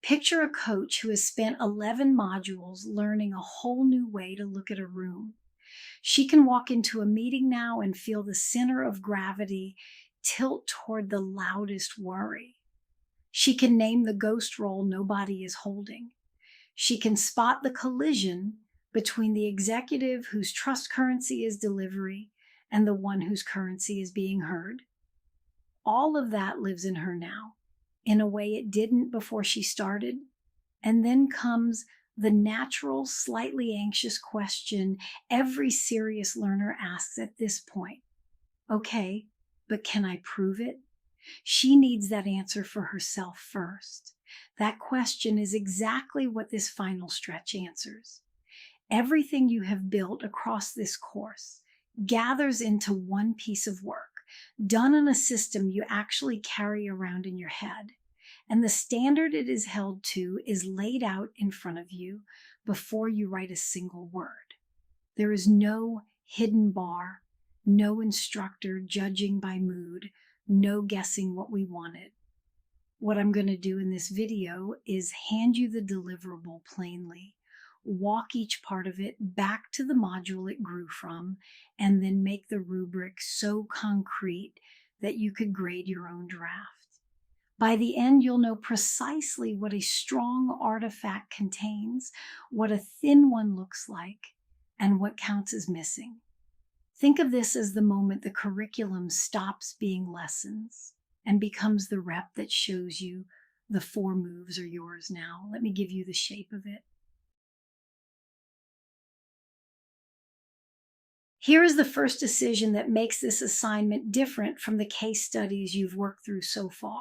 Picture a coach who has spent 11 modules learning a whole new way to look at a room. She can walk into a meeting now and feel the center of gravity tilt toward the loudest worry. She can name the ghost role nobody is holding. She can spot the collision between the executive whose trust currency is delivery and the one whose currency is being heard. All of that lives in her now, in a way it didn't before she started. And then comes the natural, slightly anxious question every serious learner asks at this point. Okay, but can I prove it? She needs that answer for herself first. That question is exactly what this final stretch answers. Everything you have built across this course gathers into one piece of work, done in a system you actually carry around in your head. And the standard it is held to is laid out in front of you before you write a single word. There is no hidden bar, no instructor judging by mood, no guessing what we wanted. What I'm going to do in this video is hand you the deliverable plainly, walk each part of it back to the module it grew from, and then make the rubric so concrete that you could grade your own draft. By the end, you'll know precisely what a strong artifact contains, what a thin one looks like, and what counts as missing. Think of this as the moment the curriculum stops being lessons and becomes the rep that shows you the 4 moves are yours now. Let me give you the shape of it. Here is the first decision that makes this assignment different from the case studies you've worked through so far.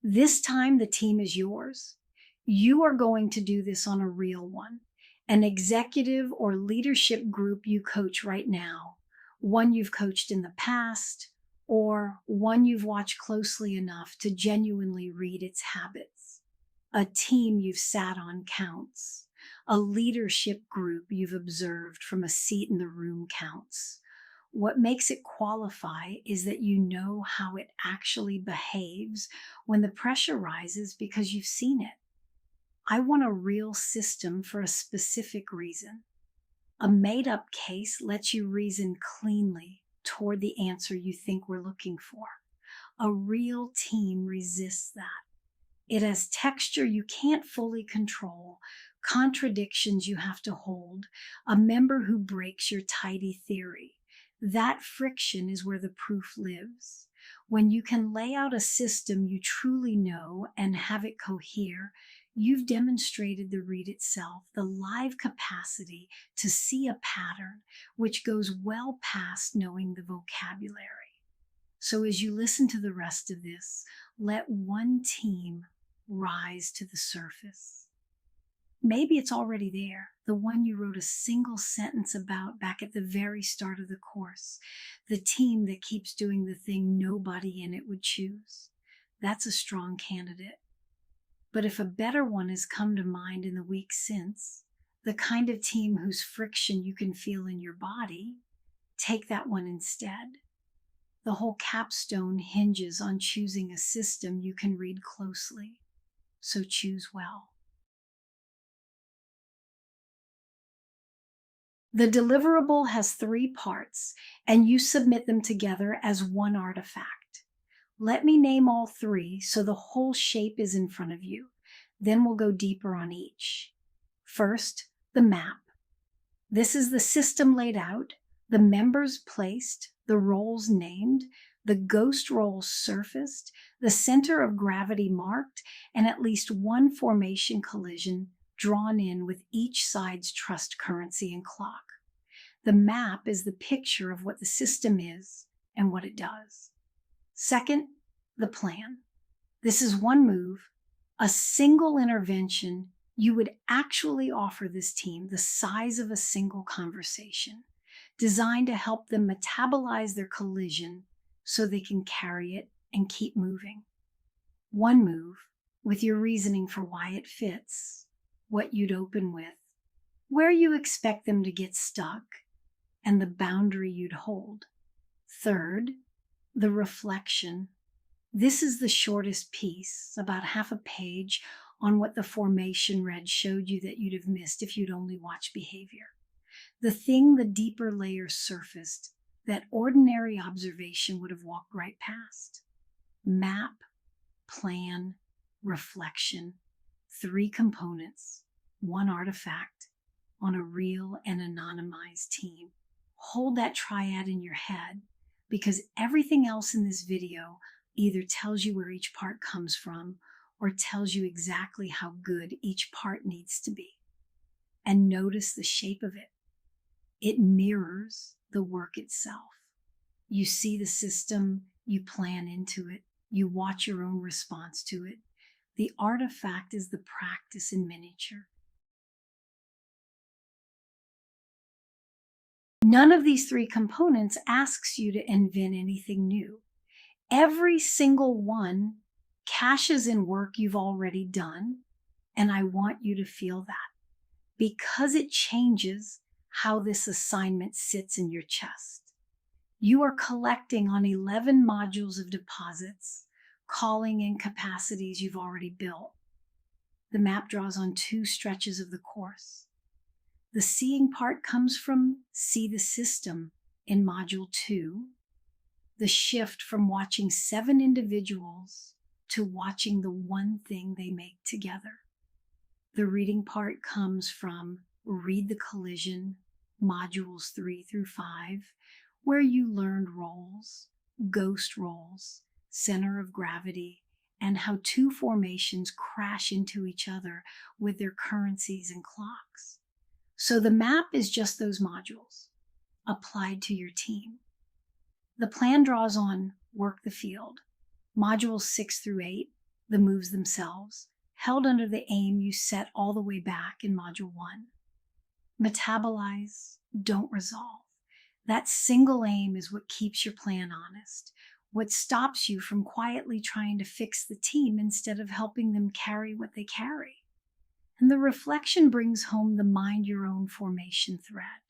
This time, the team is yours. You are going to do this on a real one, an executive or leadership group you coach right now, one you've coached in the past, or one you've watched closely enough to genuinely read its habits. A team you've sat on counts. A leadership group you've observed from a seat in the room counts. What makes it qualify is that you know how it actually behaves when the pressure rises because you've seen it. I want a real system for a specific reason. A made-up case lets you reason cleanly toward the answer you think we're looking for. A real team resists that. It has texture you can't fully control, contradictions you have to hold, a member who breaks your tidy theory. That friction is where the proof lives. When you can lay out a system you truly know and have it cohere, you've demonstrated the read itself, the live capacity to see a pattern, which goes well past knowing the vocabulary. So as you listen to the rest of this, let one team rise to the surface. Maybe it's already there, the one you wrote a single sentence about back at the very start of the course, the team that keeps doing the thing nobody in it would choose. That's a strong candidate. But if a better one has come to mind in the weeks since, the kind of team whose friction you can feel in your body, take that one instead. The whole capstone hinges on choosing a system you can read closely, so choose well. The deliverable has 3 parts, and you submit them together as one artifact. Let me name all 3 so the whole shape is in front of you. Then we'll go deeper on each. First, the map. This is the system laid out, the members placed, the roles named, the ghost roles surfaced, the center of gravity marked, and at least one formation collision drawn in with each side's trust currency and clock. The map is the picture of what the system is and what it does. Second, the plan. This is one move, a single intervention you would actually offer this team the size of a single conversation, designed to help them metabolize their collision so they can carry it and keep moving. One move with your reasoning for why it fits, what you'd open with, where you expect them to get stuck, and the boundary you'd hold. Third, the reflection. This is the shortest piece, about half a page, on what the formation read showed you that you'd have missed if you'd only watched behavior. The deeper layer surfaced that ordinary observation would have walked right past. Map, plan, reflection, 3 components, 1 artifact on a real and anonymized team. Hold that triad in your head, because everything else in this video either tells you where each part comes from or tells you exactly how good each part needs to be. And notice the shape of it. It mirrors the work itself. You see the system, you plan into it, you watch your own response to it. The artifact is the practice in miniature. None of these 3 components asks you to invent anything new. Every single one caches in work you've already done, and I want you to feel that, because it changes how this assignment sits in your chest. You are collecting on 11 modules of deposits, calling in capacities you've already built. The map draws on 2 stretches of the course. The seeing part comes from see the system in module 2, the shift from watching 7 individuals to watching the one thing they make together. The reading part comes from read the collision, modules 3 through 5, where you learned roles, ghost roles, center of gravity, and how 2 formations crash into each other with their currencies and clocks. So the map is just those modules applied to your team. The plan draws on work the field, modules 6 through 8, the moves themselves, held under the aim you set all the way back in module 1. Metabolize, don't resolve. That single aim is what keeps your plan honest, what stops you from quietly trying to fix the team instead of helping them carry what they carry. And the reflection brings home the mind your own formation thread.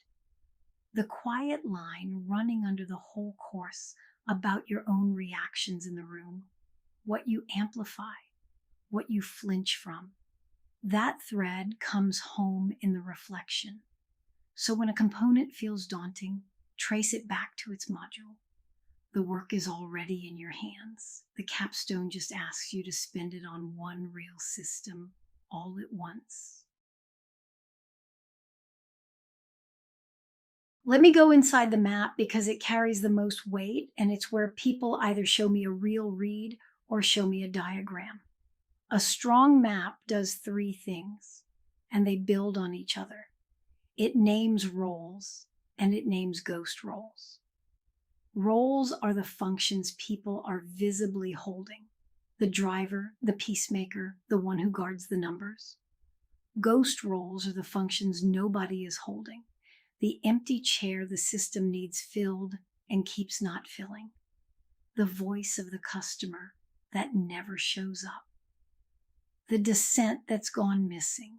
The quiet line running under the whole course about your own reactions in the room, what you amplify, what you flinch from. That thread comes home in the reflection. So when a component feels daunting, trace it back to its module. The work is already in your hands. The capstone just asks you to spend it on one real system all at once. Let me go inside the map because it carries the most weight, and it's where people either show me a real read or show me a diagram. A strong map does 3 things, and they build on each other. It names roles, and it names ghost roles. Roles are the functions people are visibly holding: the driver, the peacemaker, the one who guards the numbers. Ghost roles are the functions nobody is holding: the empty chair the system needs filled and keeps not filling. The voice of the customer that never shows up. The dissent that's gone missing.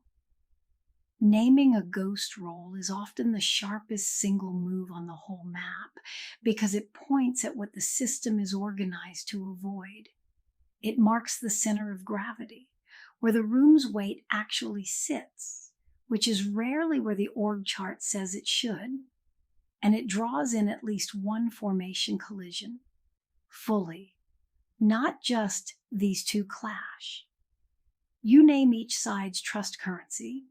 Naming a ghost role is often the sharpest single move on the whole map because it points at what the system is organized to avoid. It marks the center of gravity, where the room's weight actually sits, which is rarely where the org chart says it should, and it draws in at least 1 formation collision, fully, not just these 2 clash. You name each side's trust currency,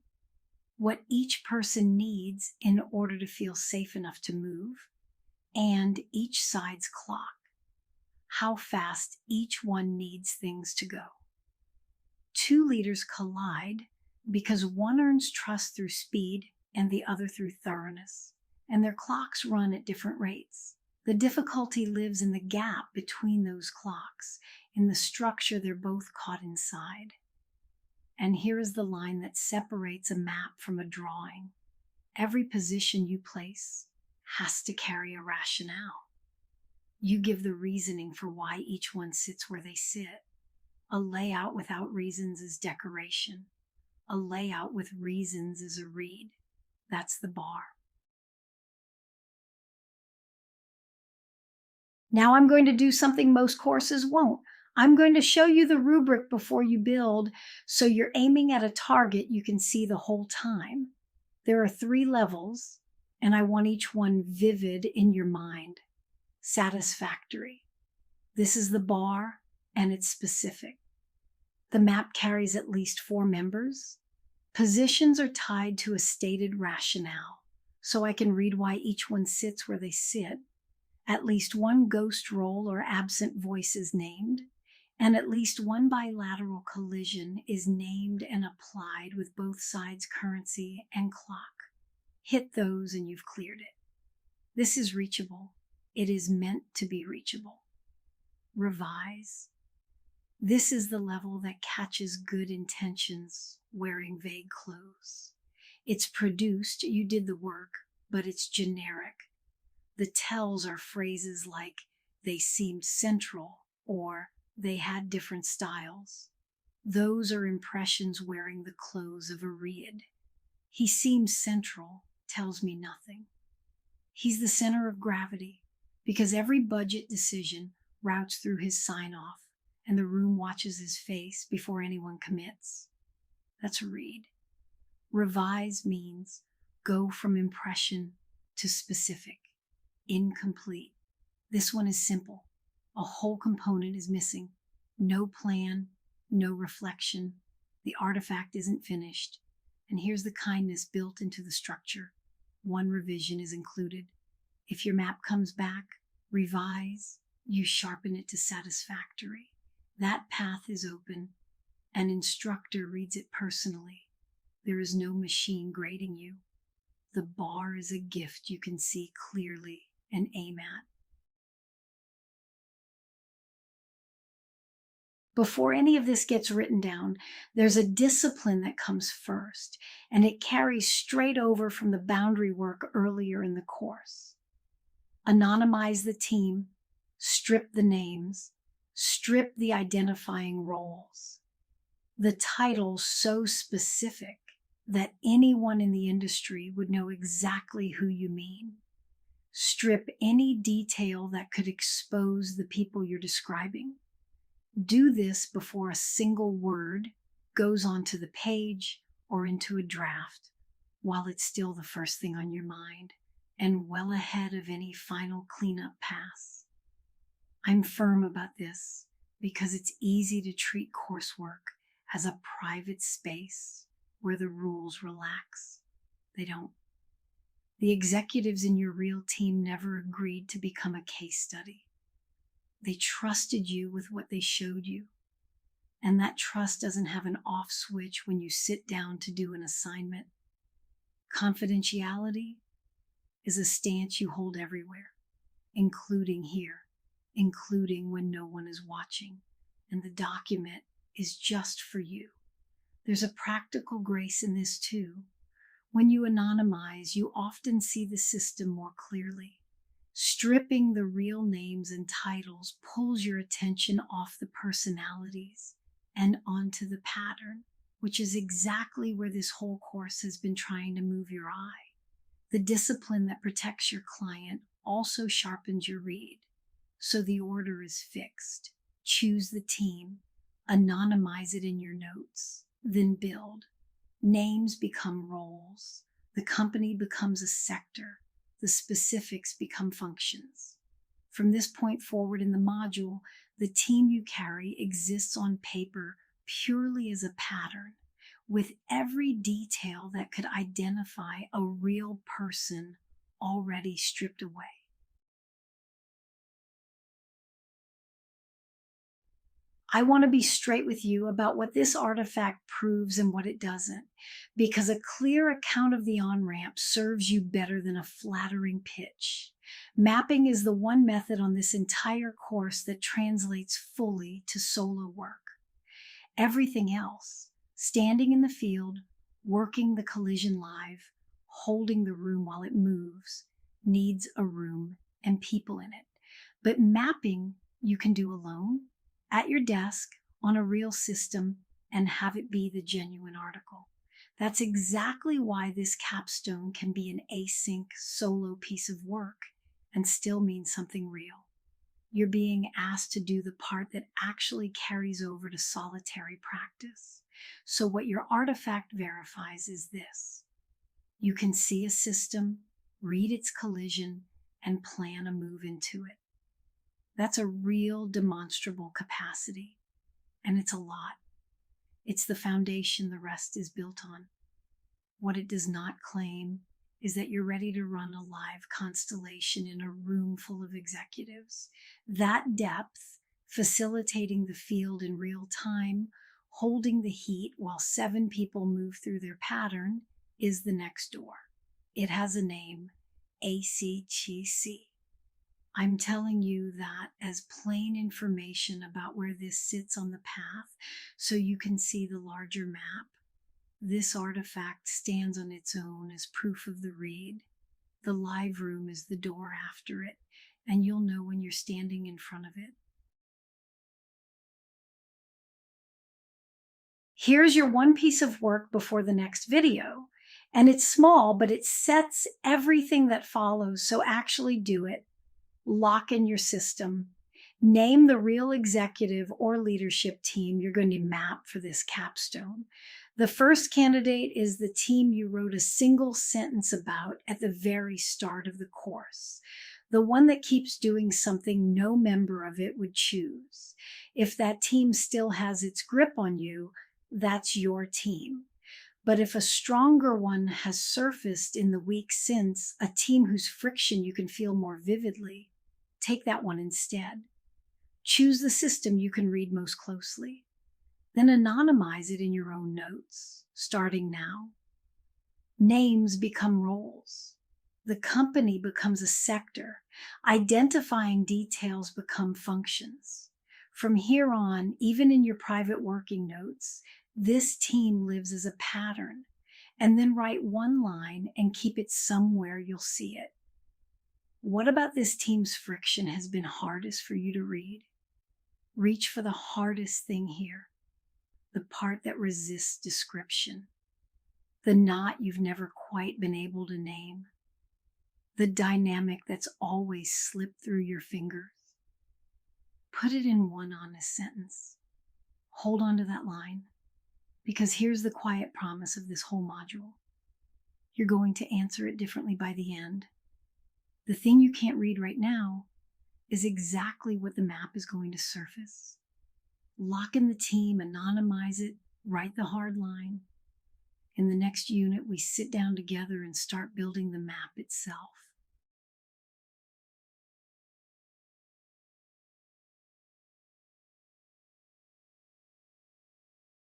what each person needs in order to feel safe enough to move, and each side's clock, how fast each one needs things to go. 2 leaders collide because one earns trust through speed and the other through thoroughness, and their clocks run at different rates. The difficulty lives in the gap between those clocks, in the structure they're both caught inside. And here is the line that separates a map from a drawing. Every position you place has to carry a rationale. You give the reasoning for why each one sits where they sit. A layout without reasons is decoration. A layout with reasons is a read. That's the bar. Now I'm going to do something most courses won't. I'm going to show you the rubric before you build, so you're aiming at a target you can see the whole time. There are 3 levels, and I want each one vivid in your mind. Satisfactory. This is the bar, and it's specific. The map carries at least 4 members. Positions are tied to a stated rationale, so I can read why each one sits where they sit. At least 1 ghost role or absent voice is named, and at least 1 bilateral collision is named and applied with both sides' currency and clock. Hit those and you've cleared it. This is reachable. It is meant to be reachable. Revise. This is the level that catches good intentions wearing vague clothes. It's produced, you did the work, but it's generic. The tells are phrases like, they seemed central, or they had different styles. Those are impressions wearing the clothes of a read. He seems central tells me nothing. He's the center of gravity, because every budget decision routes through his sign-off, and the room watches his face before anyone commits. That's a read. Revise means go from impression to specific. Incomplete. This one is simple. A whole component is missing. No plan, no reflection. The artifact isn't finished. And here's the kindness built into the structure. 1 revision is included. If your map comes back, revise, you sharpen it to satisfactory. That path is open. An instructor reads it personally. There is no machine grading you. The bar is a gift you can see clearly and aim at. Before any of this gets written down, there's a discipline that comes first, and it carries straight over from the boundary work earlier in the course. Anonymize the team, strip the names, strip the identifying roles. The title's so specific that anyone in the industry would know exactly who you mean. Strip any detail that could expose the people you're describing. Do this before a single word goes onto the page or into a draft, while it's still the first thing on your mind and well ahead of any final cleanup pass. I'm firm about this because it's easy to treat coursework as a private space where the rules relax. They don't. The executives in your real team never agreed to become a case study. They trusted you with what they showed you. And that trust doesn't have an off switch when you sit down to do an assignment. Confidentiality is a stance you hold everywhere, including here, including when no one is watching, and the document is just for you. There's a practical grace in this too. When you anonymize, you often see the system more clearly. Stripping the real names and titles pulls your attention off the personalities and onto the pattern, which is exactly where this whole course has been trying to move your eye. The discipline that protects your client also sharpens your read, so the order is fixed. Choose the team, anonymize it in your notes, then build. Names become roles. The company becomes a sector. The specifics become functions. From this point forward in the module, the team you carry exists on paper purely as a pattern, with every detail that could identify a real person already stripped away. I want to be straight with you about what this artifact proves and what it doesn't, because a clear account of the on-ramp serves you better than a flattering pitch. Mapping is the one method on this entire course that translates fully to solo work. Everything else, standing in the field, working the collision live, holding the room while it moves, needs a room and people in it. But mapping you can do alone, at your desk, on a real system, and have it be the genuine article. That's exactly why this capstone can be an async solo piece of work and still mean something real. You're being asked to do the part that actually carries over to solitary practice. So what your artifact verifies is this: you can see a system, read its collision, and plan a move into it. That's a real demonstrable capacity, and it's a lot. It's the foundation the rest is built on. What it does not claim is that you're ready to run a live constellation in a room full of executives. That depth, facilitating the field in real time, holding the heat while 7 people move through their pattern, is the next door. It has a name: ACGC. I'm telling you that as plain information about where this sits on the path so you can see the larger map. This artifact stands on its own as proof of the read. The live room is the door after it, and you'll know when you're standing in front of it. Here's your one piece of work before the next video. And it's small, but it sets everything that follows, so actually do it. Lock in your system. Name the real executive or leadership team you're going to map for this capstone. The first candidate is the team you wrote a single sentence about at the very start of the course. The one that keeps doing something no member of it would choose. If that team still has its grip on you, that's your team. But if a stronger one has surfaced in the weeks since, a team whose friction you can feel more vividly, take that one instead. Choose the system you can read most closely. Then anonymize it in your own notes, starting now. Names become roles. The company becomes a sector. Identifying details become functions. From here on, even in your private working notes, this team lives as a pattern, and then write one line and keep it somewhere you'll see it. What about this team's friction has been hardest for you to read? Reach for the hardest thing here, the part that resists description, the knot you've never quite been able to name, the dynamic that's always slipped through your fingers. Put it in one honest sentence. Hold on to that line, because here's the quiet promise of this whole module. You're going to answer it differently by the end. The thing you can't read right now is exactly what the map is going to surface. Lock in the team, anonymize it, write the hard line. In the next unit, we sit down together and start building the map itself.